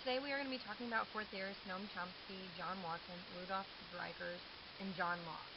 Today we are going to be talking about four theorists: Noam Chomsky, John Watson, Rudolf Dreikurs, and John Locke.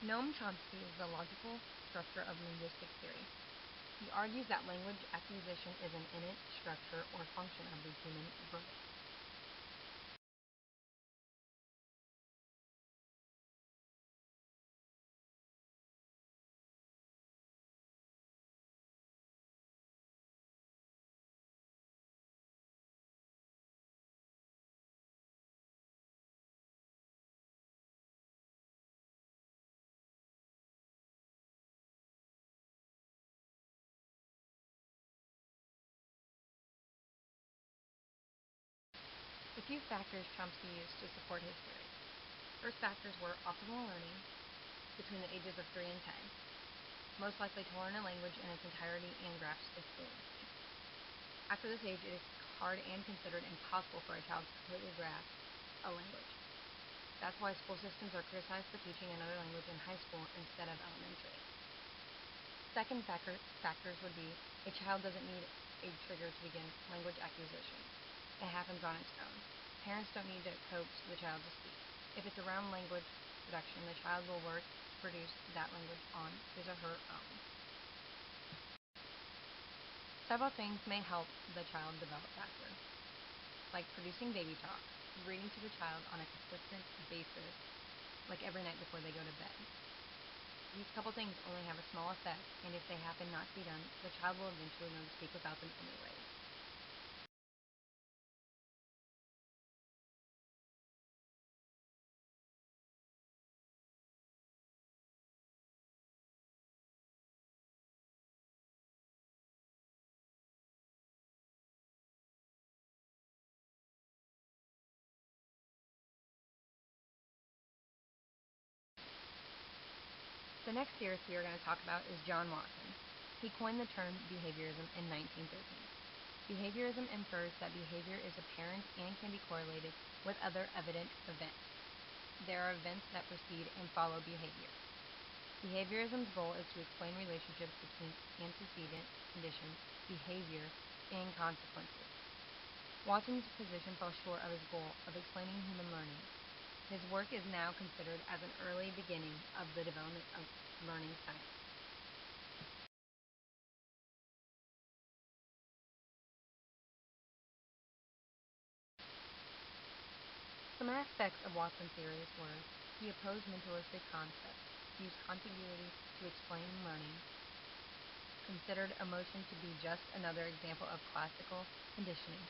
Noam Chomsky is the logical structure of linguistic theory. He argues that language acquisition is an innate structure or function of the human brain. The few factors Chomsky used to support his theory. First factors were optimal learning between the ages of 3 and 10, most likely to learn a language in its entirety and grasp its fluency. After this age, it is hard and considered impossible for a child to completely grasp a language. That's why school systems are criticized for teaching another language in high school instead of elementary. Second factors would be a child doesn't need a trigger to begin language acquisition. It happens on its own. Parents don't need to coax the child to speak. If it's around language production, the child will work to produce that language on his or her own. Several things may help the child develop faster, like producing baby talk, reading to the child on a consistent basis, like every night before they go to bed. These couple things only have a small effect, and if they happen not to be done, the child will eventually learn to speak without them anyways. The next theorist we are going to talk about is John Watson. He coined the term behaviorism in 1913. Behaviorism infers that behavior is apparent and can be correlated with other evident events. There are events that precede and follow behavior. Behaviorism's goal is to explain relationships between antecedent conditions, behavior, and consequences. Watson's position fell short of his goal of explaining human learning. His work is now considered as an early beginning of the development of learning science. Some aspects of Watson's theories were he opposed mentalistic concepts, used contiguity to explain learning, considered emotion to be just another example of classical conditioning,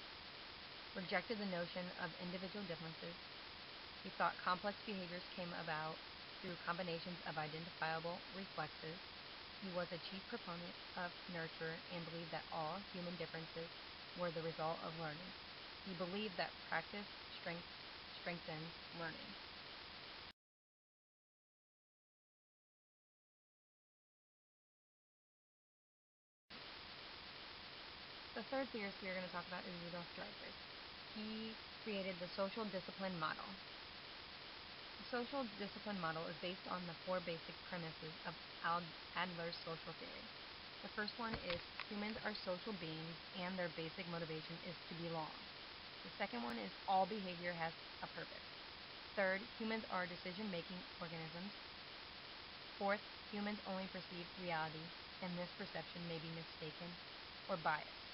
rejected the notion of individual differences. He thought complex behaviors came about through combinations of identifiable reflexes. He was a chief proponent of nurture and believed that all human differences were the result of learning. He believed that practice strengthens learning. The third theorist we are going to talk about is Rudolf Dreikurs. He created the social discipline model. The social discipline model is based on the four basic premises of Adler's social theory. The first one is humans are social beings and their basic motivation is to belong. The second one is all behavior has a purpose. Third, humans are decision-making organisms. Fourth, humans only perceive reality, and this perception may be mistaken or biased.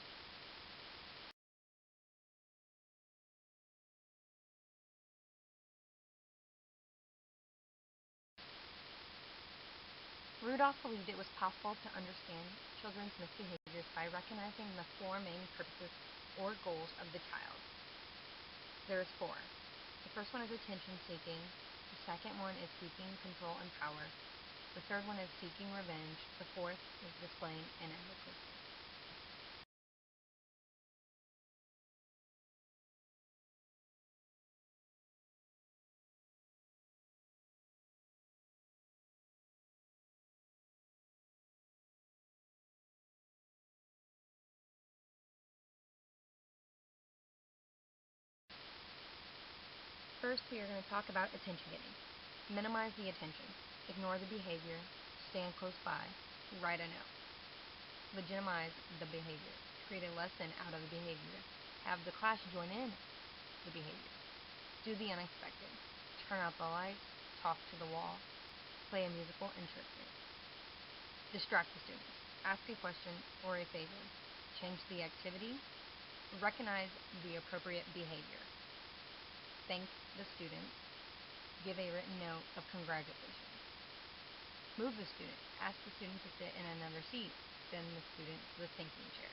Rudolph believed it was possible to understand children's misbehaviors by recognizing the four main purposes or goals of the child. There is four. The first one is attention seeking. The second one is seeking control and power. The third one is seeking revenge. The fourth is displaying an advocacy. First, we are going to talk about attention getting. Minimize the attention. Ignore the behavior. Stand close by. Write a note. Legitimize the behavior. Create a lesson out of the behavior. Have the class join in the behavior. Do the unexpected. Turn out the lights. Talk to the wall. Play a musical instrument. Distract the students. Ask a question or a favor. Change the activity. Recognize the appropriate behavior. Thank the students. Give a written note of congratulations. Move the student. Ask the student to sit in another seat. Send the student to the thinking chair.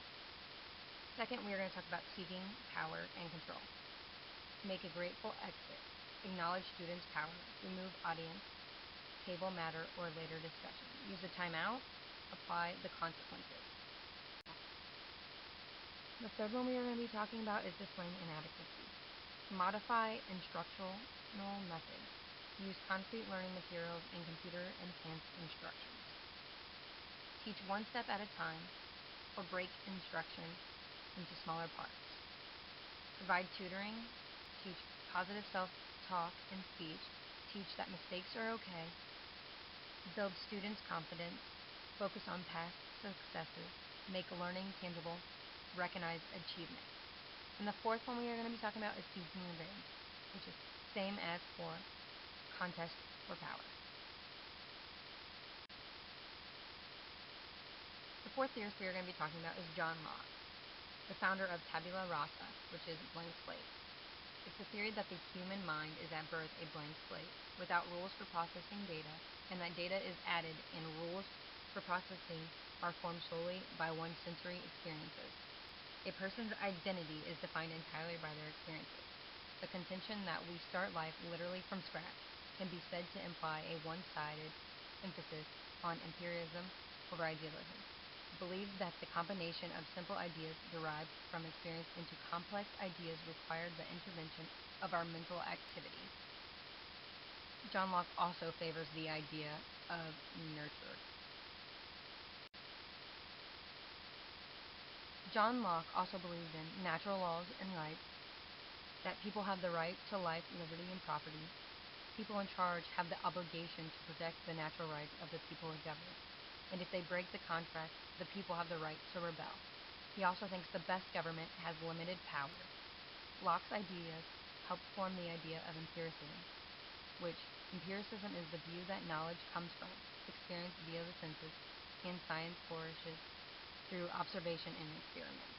Second, we are going to talk about seeking power and control. Make a grateful exit. Acknowledge students' power. Remove audience, table matter, or later discussion. Use the timeout. Apply the consequences. The third one we are going to be talking about is displaying inadequacy. Modify instructional methods. Use concrete learning materials and computer-enhanced instructions. Teach one step at a time, or break instruction into smaller parts. Provide tutoring. Teach positive self-talk and speech. Teach that mistakes are okay. Build students' confidence. Focus on past successes. Make learning tangible. Recognize achievement. And the fourth one we are going to be talking about is seeking revenge, which is same as for contest for power. The fourth theorist we are going to be talking about is John Locke, the founder of tabula rasa, which is blank slate. It's a theory that the human mind is at birth a blank slate, without rules for processing data, and that data is added and rules for processing are formed solely by one's sensory experiences. A person's identity is defined entirely by their experiences. The contention that we start life literally from scratch can be said to imply a one-sided emphasis on empiricism over idealism. Believes that the combination of simple ideas derived from experience into complex ideas required the intervention of our mental activity. John Locke also favors the idea of nurture. John Locke also believed in natural laws and rights, that people have the right to life, liberty, and property. People in charge have the obligation to protect the natural rights of the people of government, and if they break the contract, the people have the right to rebel. He also thinks the best government has limited power. Locke's ideas helped form the idea of empiricism, which empiricism is the view that knowledge comes from experience via the senses, and science flourishes through observation and experiment.